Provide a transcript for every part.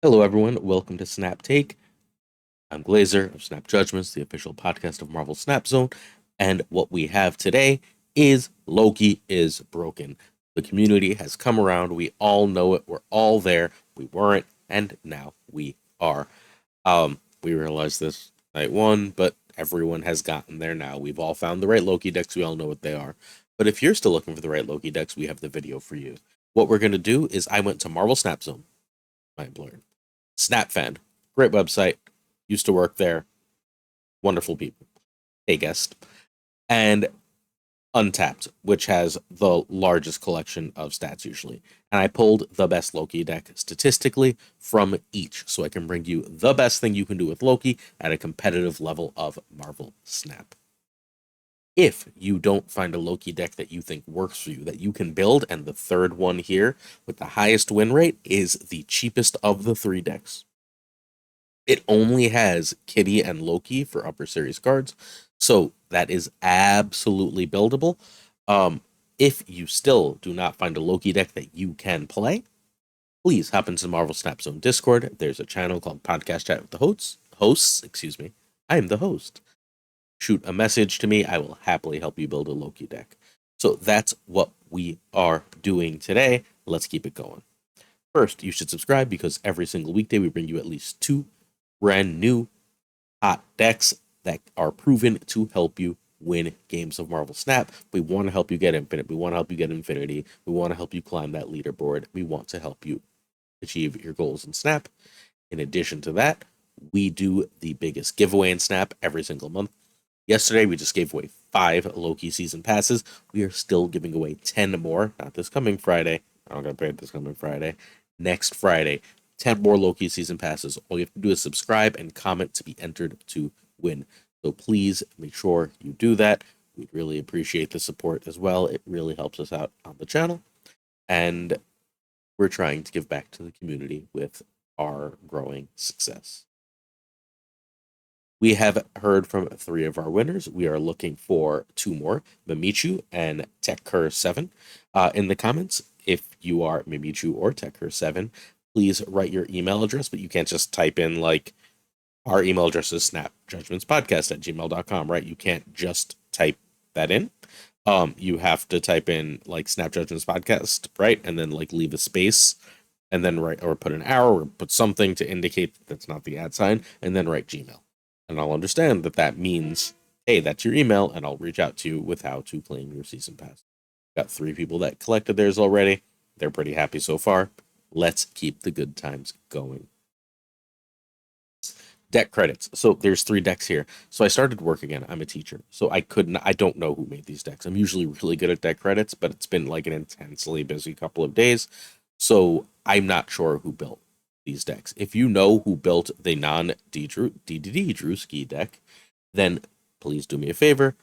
Hello, everyone. Welcome to Snap Take. I'm Glazer of Snap Judgments, the official podcast of Marvel Snap Zone. And what we have today is Loki is broken. The community has come around. We all know it. We're all there. We weren't, and now we are. We realized this night one, but everyone has gotten there now. We've all found the right Loki decks. We all know what they are. But if you're still looking for the right Loki decks, we have the video for you. What we're going to do is I went to Marvel Snap Zone. Mind blurred. Snap fan. Great website. Used to work there. Wonderful people. Hey, guest. And Untapped, which has the largest collection of stats usually. And I pulled the best Loki deck statistically from each, so I can bring you the best thing you can do with Loki at a competitive level of Marvel Snap. If you don't find a Loki deck that you think works for you, that you can build, and the third one here with the highest win rate is the cheapest of the three decks. It only has Kitty and Loki for upper series cards, so that is absolutely buildable. If you still do not find a Loki deck that you can play, please hop into the Marvel Snap Zone Discord. There's a channel called Podcast Chat with the Hosts. Excuse me. I am the host. Shoot a message to me. I will happily help you build a Loki deck. So that's what we are doing today. Let's keep it going. First, you should subscribe because every single weekday we bring you at least two brand new hot decks that are proven to help you win games of Marvel Snap. We want to help you get Infinite. We want to help you get Infinity. We want to help you climb that leaderboard. We want to help you achieve your goals in Snap. In addition to that, we do the biggest giveaway in Snap every single month. Yesterday, we just gave away 5 Loki season passes. We are still giving away 10 more, not this coming Friday. I'm not going to pay it this coming Friday. Next Friday, 10 more Loki season passes. All you have to do is subscribe and comment to be entered to win. So please make sure you do that. We'd really appreciate the support as well. It really helps us out on the channel. And we're trying to give back to the community with our growing success. We have heard from 3 of our winners. We are looking for 2 more, Mimichu and TechCur7. In the comments, if you are Mimichu or TechCur7, please write your email address, but you can't just type in like our email address is snapjudgmentspodcast@gmail.com, right? You can't just type that in. You have to type in like Snap Judgments Podcast, right? And then like leave a space and then write or put an arrow or put something to indicate that that's not the @ sign and then write Gmail. And I'll understand that that means, hey, that's your email, and I'll reach out to you with how to claim your season pass. Got 3 people that collected theirs already. They're pretty happy so far. Let's keep the good times going. Deck credits. So there's 3 decks here. So I started work again. I'm a teacher. So I don't know who made these decks. I'm usually really good at deck credits, but it's been like an intensely busy couple of days. So I'm not sure who built these decks. If you know who built the non-DDD Drewski deck, then please do me a favor.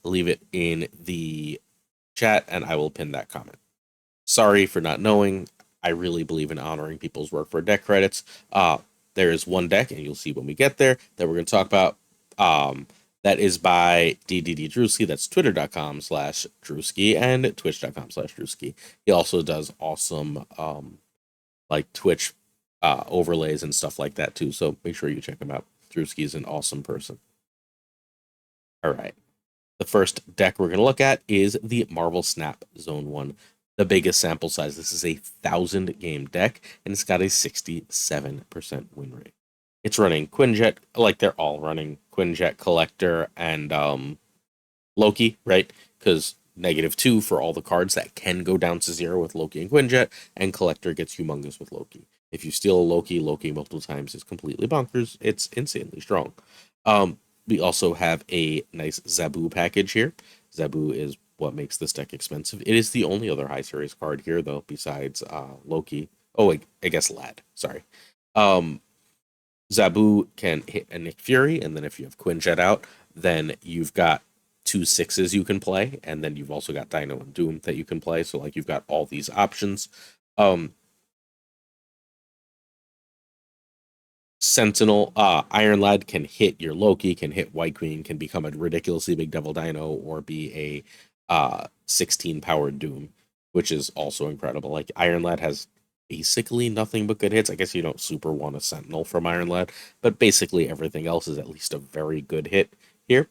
Leave it in the chat and I will pin that comment. Sorry for not knowing. I really believe in honoring people's work for deck credits. There is one deck, and you'll see when we get there, that we're going to talk about. That is by DDD Drewski. That's twitter.com/Drewski and twitch.com/Drewski. He also does awesome like Twitch overlays and stuff like that too. So make sure you check him out. Drewski is an awesome person. All right. The first deck we're going to look at is the Marvel Snap Zone 1. The biggest sample size. This is a 1,000 game deck, and it's got a 67% win rate. It's running Quinjet, like they're all running Quinjet, Collector, and Loki, right? Because -2 for all the cards that can go down to 0 with Loki and Quinjet, and Collector gets humongous with Loki. If you steal Loki multiple times is completely bonkers. It's insanely strong. We also have a nice Zabu package here. Zabu is what makes this deck expensive. It is the only other high series card here, though, besides Loki. Oh, I guess Lad. Sorry. Zabu can hit a Nick Fury, and then if you have Quinjet out, then you've got 2 6s you can play, and then you've also got Dino and Doom that you can play. So like you've got all these options. Sentinel, Iron Lad can hit your Loki, can hit White Queen, can become a ridiculously big Devil Dino, or be a 16 powered Doom, which is also incredible. Like Iron Lad has basically nothing but good hits. I guess you don't super want a Sentinel from Iron Lad, but basically everything else is at least a very good hit here.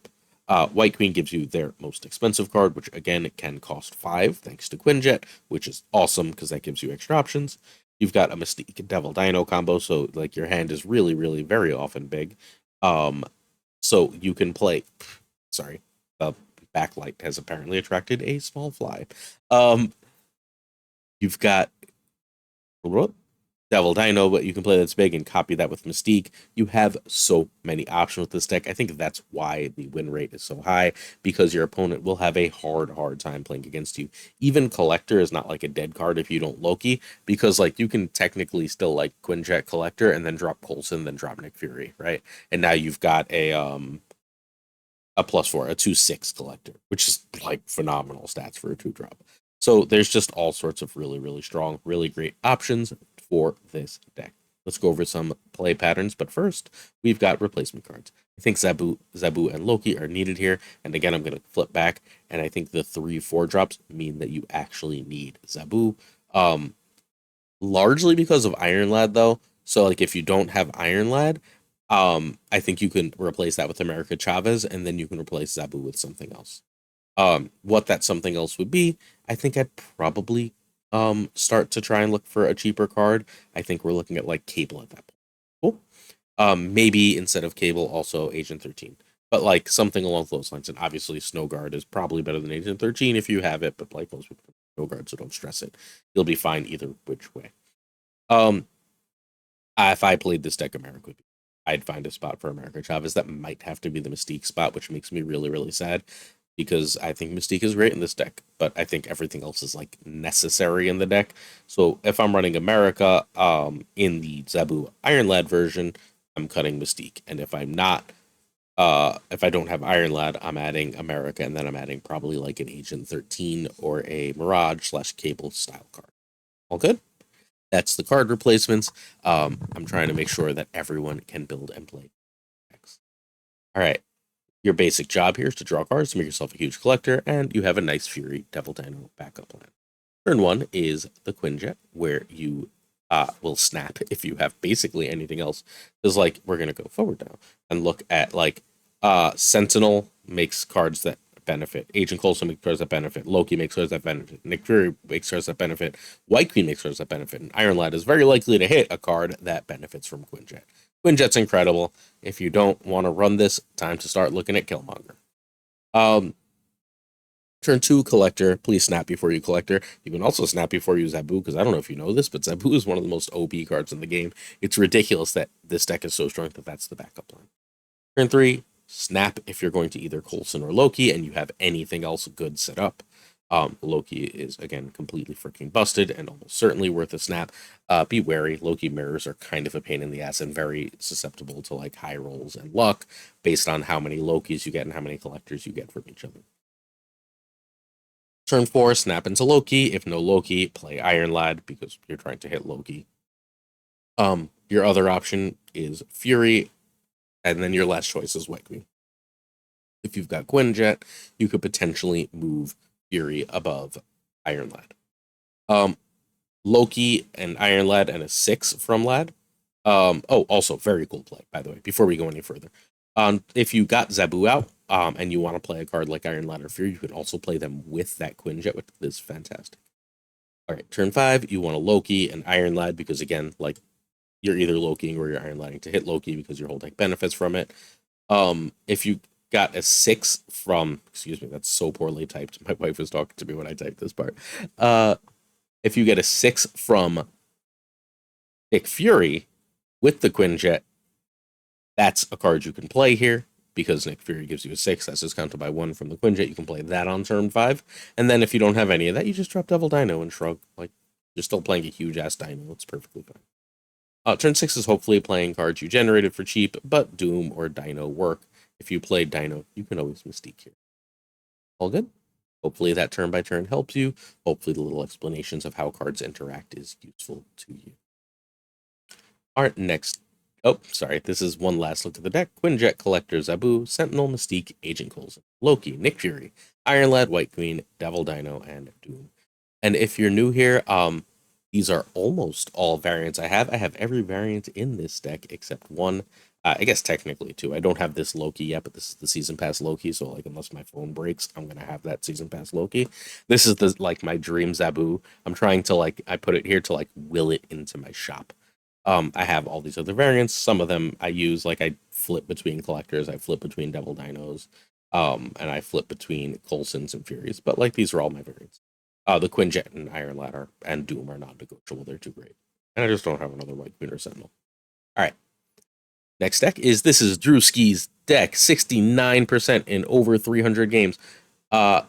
White Queen gives you their most expensive card, which again can cost 5 thanks to Quinjet, which is awesome because that gives you extra options. You've got a Mystique Devil Dino combo, so like your hand is really, really very often big. So you can play. Sorry, the backlight has apparently attracted a small fly. You've got Devil Dino, but you can play that's big and copy that with Mystique. You have so many options with this deck. I think that's why the win rate is so high, because your opponent will have a hard time playing against you. Even Collector is not like a dead card if you don't Loki, because like you can technically still like Quinjet Collector and then drop Coulson, then drop Nick Fury, right? And now you've got a +4, a 2/6 Collector, which is like phenomenal stats for a 2-drop. So there's just all sorts of really, really strong, really great options for this deck. Let's go over some play patterns, but first, we've got replacement cards. I think Zabu, and Loki are needed here, and again, I'm going to flip back, and I think the 3/4 drops mean that you actually need Zabu, largely because of Iron Lad, though. So, like, if you don't have Iron Lad, I think you can replace that with America Chavez, and then you can replace Zabu with something else. What that something else would be, I think I'd probably start to try and look for a cheaper card. I think we're looking at like Cable at that point. Cool. Maybe instead of Cable, also Agent 13. But like something along those lines. And obviously Snow Guard is probably better than Agent 13 if you have it, but like most people, Snow Guard, so don't stress it. You'll be fine either which way. If I played this deck, America, I'd find a spot for America Chavez. That might have to be the Mystique spot, which makes me really, really sad, because I think Mystique is great in this deck, but I think everything else is like necessary in the deck. So if I'm running America in the Zabu Iron Lad version, I'm cutting Mystique. And if I'm not, if I don't have Iron Lad, I'm adding America, and then I'm adding probably like an Agent 13 or a Mirage / Cable style card. All good? That's the card replacements. I'm trying to make sure that everyone can build and play decks. All right. Your basic job here is to draw cards to make yourself a huge collector, and you have a nice Fury Devil Dino backup plan. Turn 1 is the Quinjet, where you will snap if you have basically anything else. Because, like, we're going to go forward now and look at, like, Sentinel makes cards that benefit. Agent Coulson makes cards that benefit. Loki makes cards that benefit. Nick Fury makes cards that benefit. White Queen makes cards that benefit. And Iron Lad is very likely to hit a card that benefits from Quinjet. Quinjet's incredible. If you don't want to run this, time to start looking at Killmonger. Turn 2, Collector. Please snap before you Collector. You can also snap before you Zabu, because I don't know if you know this, but Zabu is one of the most OP cards in the game. It's ridiculous that this deck is so strong that that's the backup plan. Turn 3, snap if you're going to either Coulson or Loki and you have anything else good set up. Loki is, again, completely freaking busted and almost certainly worth a snap. Be wary. Loki mirrors are kind of a pain in the ass and very susceptible to like high rolls and luck based on how many Lokis you get and how many collectors you get from each other. Turn 4, snap into Loki. If no Loki, play Iron Lad because you're trying to hit Loki. Your other option is Fury, and then your last choice is White Queen. If you've got Quinjet, you could potentially move Fury above Iron Lad. Loki and Iron Lad and a 6 from Lad. Also very cool play, by the way, before we go any further. If you got Zabu out, and you want to play a card like Iron Lad or Fury, you can also play them with that Quinjet, which is fantastic. All right, turn 5, you want a Loki and Iron Lad, because again, like, you're either Lokiing or you're Iron Ladding to hit Loki because your whole deck benefits from it. If you got a 6 from, excuse me, that's so poorly typed. My wife was talking to me when I typed this part. If you get a 6 from Nick Fury with the Quinjet, that's a card you can play here because Nick Fury gives you a 6. That's discounted by 1 from the Quinjet. You can play that on turn 5. And then if you don't have any of that, you just drop Devil Dino and shrug. Like, you're still playing a huge-ass Dino. It's perfectly fine. Turn 6 is hopefully playing cards you generated for cheap, but Doom or Dino work. If you play Dino, you can always Mystique here. All good? Hopefully that turn by turn helps you. Hopefully the little explanations of how cards interact is useful to you. All right, next. Oh, sorry. This is one last look at the deck. Quinjet, Collector, Zabu, Sentinel, Mystique, Agent Coulson, Loki, Nick Fury, Iron Lad, White Queen, Devil Dino, and Doom. And if you're new here, These are almost all variants I have. I have every variant in this deck except one. I guess technically two. I don't have this Loki yet, but this is the season pass Loki. So like, unless my phone breaks, I'm gonna have that season pass Loki. This is the like my dream Zabu. I'm trying to like I put it here to like will it into my shop. I have all these other variants. Some of them I use like I flip between collectors. I flip between Devil Dinos. And I flip between Coulsons and Furies. But like these are all my variants. The Quinjet and Iron Ladder and Doom are non-negotiable. They're too great. And I just don't have another White Queen or Sentinel. All right. Next deck is this is Drewski's deck, 69% in over 300 games. Uh,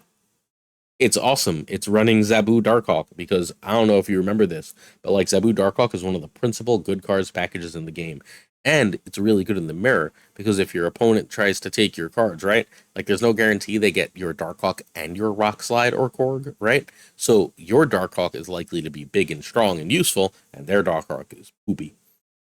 it's awesome. It's running Zabu Darkhawk because I don't know if you remember this, but like Zabu Darkhawk is one of the principal good cards packages in the game. And it's really good in the mirror because if your opponent tries to take your cards, right? Like there's no guarantee they get your Darkhawk and your Rock Slide or Korg, right? So your Darkhawk is likely to be big and strong and useful, and their Darkhawk is poopy.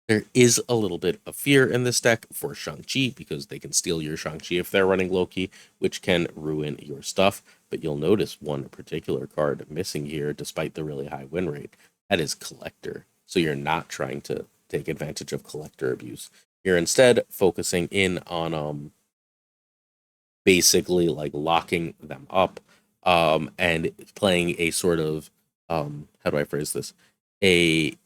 There is a little bit of fear in this deck for Shang-Chi because they can steal your Shang-Chi if they're running Loki, which can ruin your stuff. But you'll notice one particular card missing here despite the really high win rate. That is Collector. So you're not trying to take advantage of Collector abuse. You're instead focusing in on basically like locking them up and playing a sort of how do I phrase this? A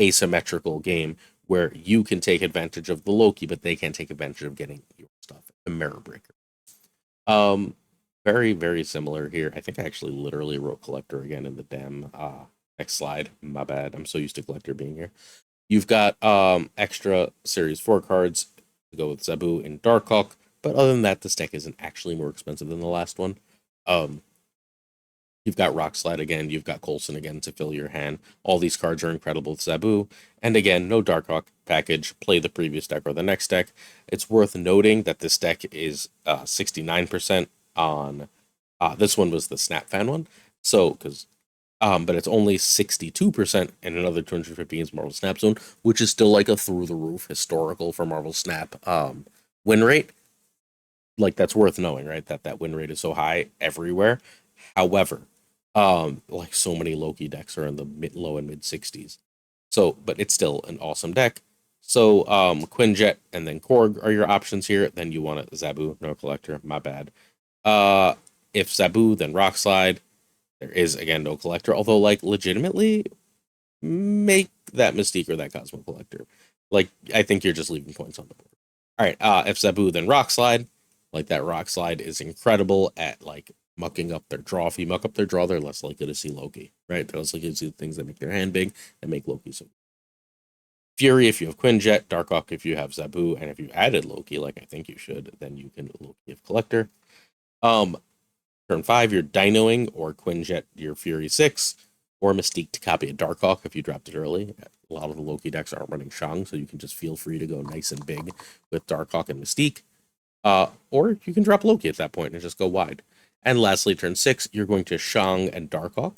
asymmetrical game where you can take advantage of the Loki, but they can't take advantage of getting your stuff. The Mirror Breaker. Um, very, very similar here. I think I actually literally wrote Collector again in the damn next slide. My bad. I'm so used to Collector being here. You've got extra Series 4 cards to go with Zabu and Darkhawk, but other than that, this deck isn't actually more expensive than the last one. Um, You've got Rock Slide again. You've got Coulson again to fill your hand. All these cards are incredible with Zabu. And again, no Darkhawk package. Play the previous deck or the next deck. It's worth noting that this deck is 69% on. This one was the Snap Fan one. So, because. But it's only 62% in another 250 games Marvel Snap Zone, which is still like a through the roof historical for Marvel Snap win rate. Like that's worth knowing, right? That win rate is so high everywhere. However, like so many Loki decks are in the low and mid 60s. So, but it's still an awesome deck. So, Quinjet and then Korg are your options here. Then you want a Zabu, no collector. My bad. Uh, if Zabu, then Rock Slide. There is again no collector. Although, like, legitimately, make that Mystique or that Cosmo collector. Like, I think you're just leaving points on the board. All right. If Zabu, then Rock Slide. Like that Rock Slide is incredible at like mucking up their draw. If you muck up their draw, they're less likely to see Loki, right? They're less likely to see things that make their hand big and make Loki so. Fury if you have Quinjet, Darkhawk if you have Zabu, and if you added Loki, like I think you should, then you can Loki if Collector. Um, Turn 5, you're Dinoing or Quinjet your Fury 6, or Mystique to copy a Darkhawk if you dropped it early. A lot of the Loki decks aren't running Shang, so you can just feel free to go nice and big with Darkhawk and Mystique. Or you can drop Loki at that point and just go wide. And lastly, turn 6, you're going to Shang and Darkhawk,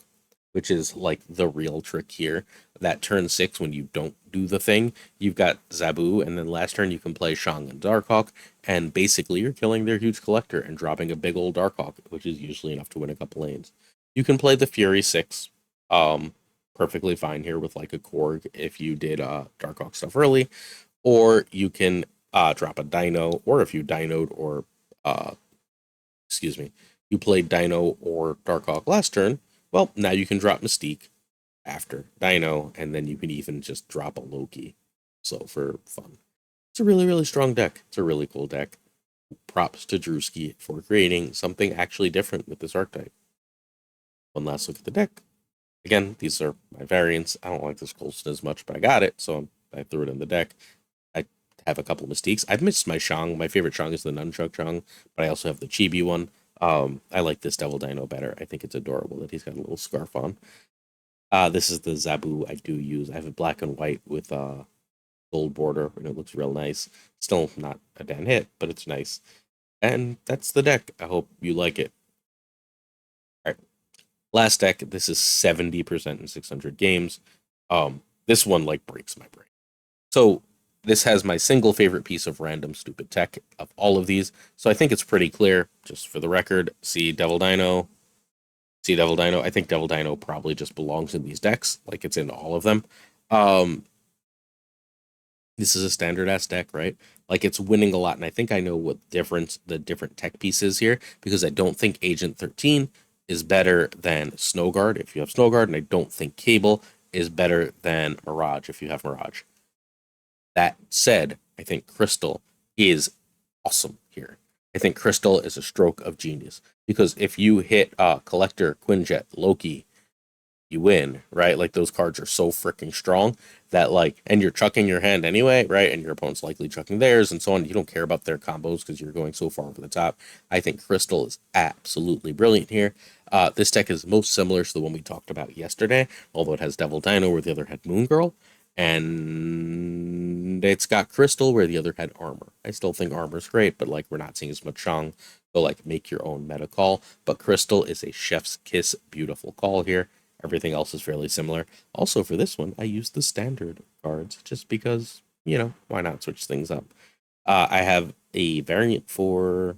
which is like the real trick here. That turn 6, when you don't do the thing, you've got Zabu, and then last turn you can play Shang and Darkhawk, and basically you're killing their huge collector and dropping a big old Darkhawk, which is usually enough to win a couple lanes. You can play the Fury 6 perfectly fine here with like a Korg if you did Darkhawk stuff early, or you can drop a Dino, or if you Dinoed or, excuse me, you played Dino or Darkhawk last turn, well, now you can drop Mystique after Dino, and then you can even just drop a Loki. So for fun. It's a really, really strong deck. It's a really cool deck. Props to Drewski for creating something actually different with this archetype. One last look at the deck. Again, these are my variants. I don't like this Coulson as much, but I got it, so I threw it in the deck. I have a couple of Mystiques. I've missed my Shang. My favorite Shang is the Nunchuck Shang, but I also have the Chibi one. I like this Devil Dino better. I think it's adorable that he's got a little scarf on. This is the Zabu I do use. I have it black and white with gold border, and it looks real nice. Still not a damn hit, but it's nice. And that's the deck. I hope you like it. All right. Last deck, this is 70% in 600 games. This one like breaks my brain. So this has my single favorite piece of random stupid tech of all of these. So I think it's pretty clear, just for the record. See Devil Dino, See Devil Dino. I think Devil Dino probably just belongs in these decks, like it's in all of them. Um, this is a standard ass deck, right? Like it's winning a lot, and I think I know what the different tech pieces here, because I don't think Agent 13 is better than Snowguard if you have Snowguard, and I don't think Cable is better than Mirage if you have Mirage. That said, I think Crystal is awesome here. I think Crystal is a stroke of genius, because if you hit Collector, Quinjet, Loki, you win, right? Like those cards are so freaking strong that like, and you're chucking your hand anyway, right? And your opponent's likely chucking theirs and so on. You don't care about their combos because you're going so far over the top. I think Crystal is absolutely brilliant here. This deck is most similar to the one we talked about yesterday, although it has Devil Dino where the other had Moon Girl, and it's got Crystal where the other had Armor. I still think Armor's great, but like we're not seeing as much Shang. So like make your own meta call. But Crystal is a chef's kiss, beautiful call here. Everything else is fairly similar. Also, for this one, I used the standard cards just because, why not switch things up? I have a variant for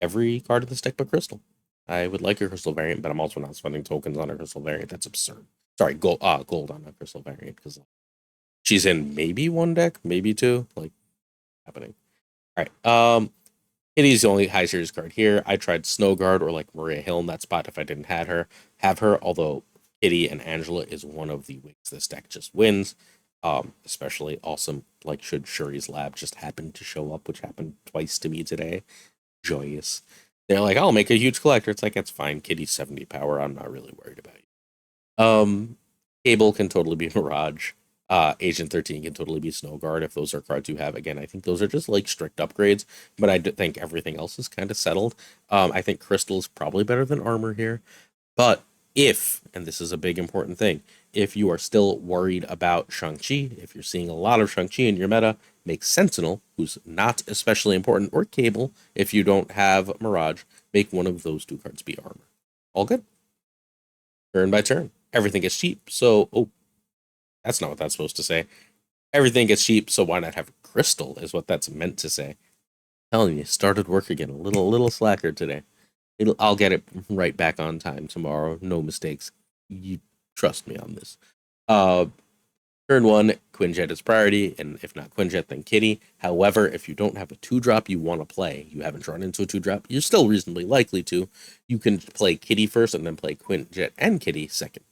every card in this deck but Crystal. I would like a Crystal variant, but I'm also not spending tokens on a Crystal variant. That's absurd. Sorry, gold on a Crystal variant, because she's in maybe one deck, maybe two. Like, happening. All right. Kitty's the only high series card here. I tried Snowguard or like Maria Hill in that spot if I didn't have her. Although Kitty and Angela is one of the ways this deck just wins. Especially awesome. Like should Shuri's Lab just happen to show up, which happened twice to me today. Joyous. They're like, I'll make a huge collector. It's like, that's fine. Kitty's 70 power. I'm not really worried about you. Cable can totally be Mirage. Agent 13 can totally be Snowguard if those are cards you have. Again, I think those are just like strict upgrades, but I think everything else is kind of settled. I think Crystal is probably better than Armor here. But if, and this is a big important thing, if you are still worried about Shang-Chi, if you're seeing a lot of Shang-Chi in your meta, make Sentinel, who's not especially important, or Cable, if you don't have Mirage, make one of those two cards be Armor. All good. Turn by turn. Everything gets cheap, so, that's not what that's supposed to say. Everything gets cheap, so why not have Crystal, is what that's meant to say. I'm telling you, started work again. A little slacker today. I'll get it right back on time tomorrow. No mistakes. You trust me on this. Turn 1, Quinjet is priority, and if not Quinjet, then Kitty. However, if you don't have a 2-drop you want to play, you haven't run into a 2-drop, you're still reasonably likely to. You can play Kitty first and then play Quinjet and Kitty second.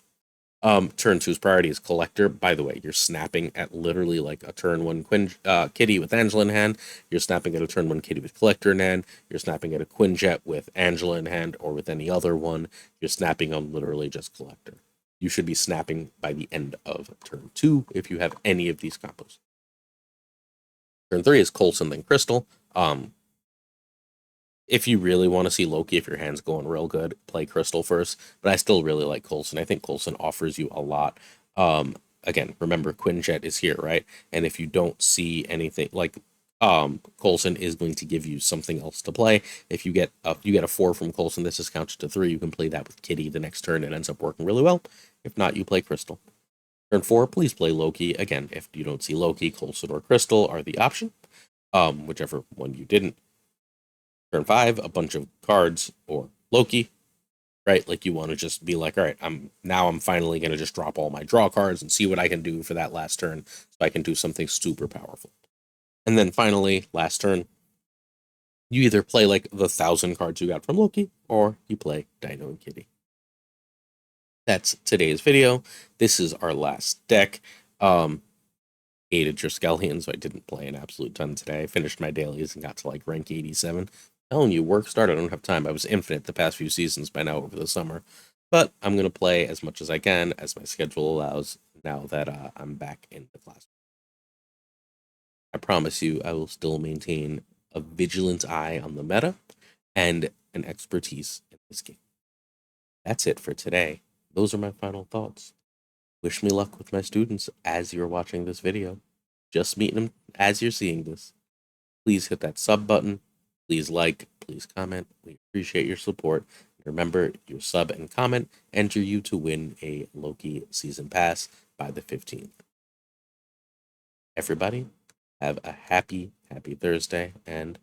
Turn 2's priority is Collector. By the way, you're snapping at literally like a turn 1 Kitty with Angela in hand. You're snapping at a turn 1 Kitty with Collector in hand. You're snapping at a Quinjet with Angela in hand or with any other one. You're snapping on literally just Collector. You should be snapping by the end of turn 2 if you have any of these combos. Turn 3 is Coulson, then Crystal. If you really want to see Loki, if your hand's going real good, play Crystal first. But I still really like Coulson. I think Coulson offers you a lot. Again, remember Quinjet is here, right? And if you don't see anything like Coulson is going to give you something else to play. If you get a 4 from Coulson, this is counted to 3. You can play that with Kitty the next turn. It ends up working really well. If not, you play Crystal. Turn 4, please play Loki. Again, if you don't see Loki, Coulson or Crystal are the option. Whichever one you didn't. Turn 5, a bunch of cards or Loki, right? Like you want to just be like, all right, I'm finally going to just drop all my draw cards and see what I can do for that last turn so I can do something super powerful. And then finally, last turn, you either play like the 1,000 cards you got from Loki or you play Dino and Kitty. That's today's video. This is our last deck. Hated Triskelion, so I didn't play an absolute ton today. I finished my dailies and got to like rank 87. Telling you, work started. I don't have time. I was infinite the past few seasons by now over the summer. But I'm going to play as much as I can, as my schedule allows, now that I'm back in the class. I promise you, I will still maintain a vigilant eye on the meta and an expertise in this game. That's it for today. Those are my final thoughts. Wish me luck with my students as you're watching this video. Just meeting them as you're seeing this. Please hit that sub button. Please like, please comment. We appreciate your support. Remember, your sub and comment enter you to win a Loki season pass by the 15th. Everybody, have a happy Thursday, and